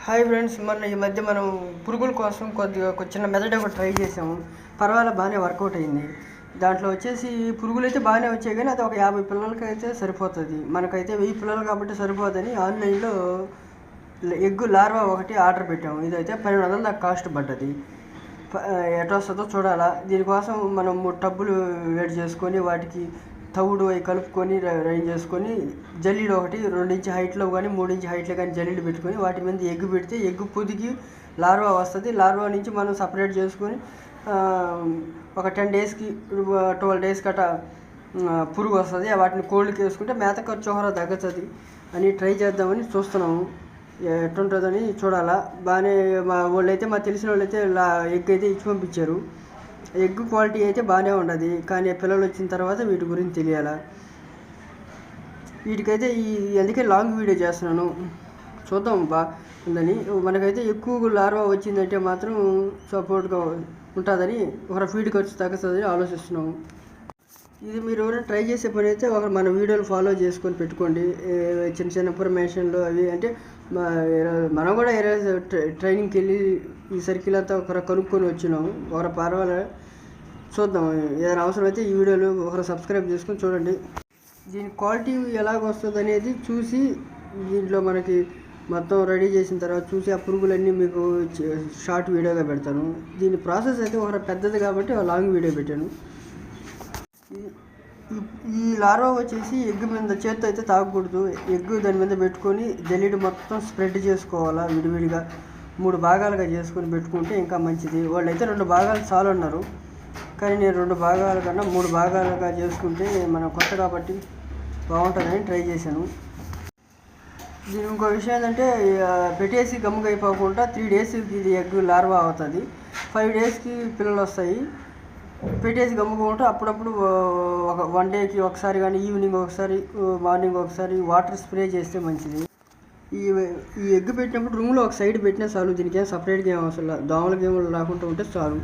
Hi friends, ఈ మధ్య మనం పురుగుల కోసం కొద్దిగా చిన్న మెథడ్ ఒకటి ట్రై చేసాము. పర్వాలేదు, బాగానే వర్కౌట్ అయింది. దాంట్లో వచ్చేసి పురుగులు అయితే బాగానే వచ్చాయి, కానీ అది ఒక 50 పిల్లలకి అయితే సరిపోతుంది. మనకైతే 1000 పిల్లలు కాబట్టి సరిపోదని ఆన్లైన్లో ఎగ్ లార్వా ఒకటి ఆర్డర్ పెట్టాము. ఇదైతే 1200 దాకా కాస్ట్ పడ్డది. ఎట్లా వస్తుందో చూడాలా. దీనికోసం మనం 3 టబ్బులు వేడి చేసుకొని వాటికి తవుడు అవి కలుపుకొని రైన్ చేసుకొని జల్లీలు ఒకటి 2 ఇంచ్ హైట్లో కానీ 3 ఇంచ్ హైట్లో కానీ జల్లీలు పెట్టుకొని వాటి మీద ఎగ్ పెడితే ఎగ్ పొదిగి లార్వా వస్తుంది. లార్వా నుంచి మనం సపరేట్ చేసుకొని ఒక 10 డేస్కి 12 డేస్ గట్ట పురుగు వస్తుంది. వాటిని కోళ్ళకి వేసుకుంటే మేత ఖర్చు ఒకరా తగ్గుతుంది అని ట్రై చేద్దామని చూస్తున్నాము. ఎట్టుంటుందని చూడాలా. బాగానే మా తెలిసిన వాళ్ళు అయితే ఎగ్ అయితే ఇచ్చి పంపించారు. ఎగ్ క్వాలిటీ అయితే బాగానే ఉండదు, కానీ పిల్లలు వచ్చిన తర్వాత వీటి గురించి తెలియాలా. వీటికైతే అందుకే లాంగ్ వీడియో చేస్తున్నాను. చూద్దాం ఉందని. మనకైతే ఎక్కువ లార్వా వచ్చిందంటే మాత్రం సపోర్ట్గా ఉంటుందని, ఒక ఫీడ్ ఖర్చు తగ్గుతుందని ఆలోచిస్తున్నాము. ఇది మీరు ఎవరైనా ట్రై చేసే పని అయితే మన వీడియోలు ఫాలో చేసుకొని పెట్టుకోండి. చిన్న చిన్న ఇన్ఫర్మేషన్లు అవి అంటే మనం కూడా ట్రైనింగ్కి వెళ్ళి ఈ సర్కిల్ అంతా కనుక్కొని వచ్చినాము. పర్వాలేదు, చూద్దాం. ఏదైనా అవసరమైతే ఈ వీడియోలు సబ్స్క్రైబ్ చేసుకొని చూడండి. దీని క్వాలిటీ ఎలాగ వస్తుంది అనేది చూసి దీంట్లో మనకి మొత్తం రెడీ చేసిన తర్వాత చూసి ఆ పురుగులన్నీ మీకు షార్ట్ వీడియోగా పెడతాను. దీని ప్రాసెస్ అయితే పెద్దది కాబట్టి లాంగ్ వీడియో పెట్టాను. ఈ లార్వా వచ్చేసి ఎగ్ మీద చేత్తో అయితే తాగకూడదు. ఎగ్ దాని మీద పెట్టుకొని జల్లీడు మొత్తం స్ప్రెడ్ చేసుకోవాలా. విడివిడిగా 3 భాగాలుగా చేసుకొని పెట్టుకుంటే ఇంకా మంచిది. వాళ్ళు అయితే 2 భాగాలు చాలు అన్నారు, కానీ నేను 2 భాగాల కన్నా 3 భాగాలుగా చేసుకుంటే మనం కొత్త కాబట్టి బాగుంటుందని ట్రై చేశాను. దీని ఇంకో విషయం ఏంటంటే పెట్టేసి గమ్ముగా అయిపోకుండా 3 డేస్ ఇది ఎగ్ లార్వా అవుతుంది. 5 డేస్కి పిల్లలు వస్తాయి. పెట్టేసి గమ్ముకుంటే అప్పుడప్పుడు ఒక 1 డేకి ఒకసారి కానీ ఈవినింగ్ ఒకసారి మార్నింగ్ ఒకసారి వాటర్ స్ప్రే చేస్తే మంచిది. ఈ ఎగ్ పెట్టినప్పుడు రూమ్లో ఒక సైడ్ పెట్టినా చాలు. దీనికి ఏం సపరేట్గా ఏం అవసరం లేదు. దోమలు గేములు రాకుండా ఉంటే చాలు.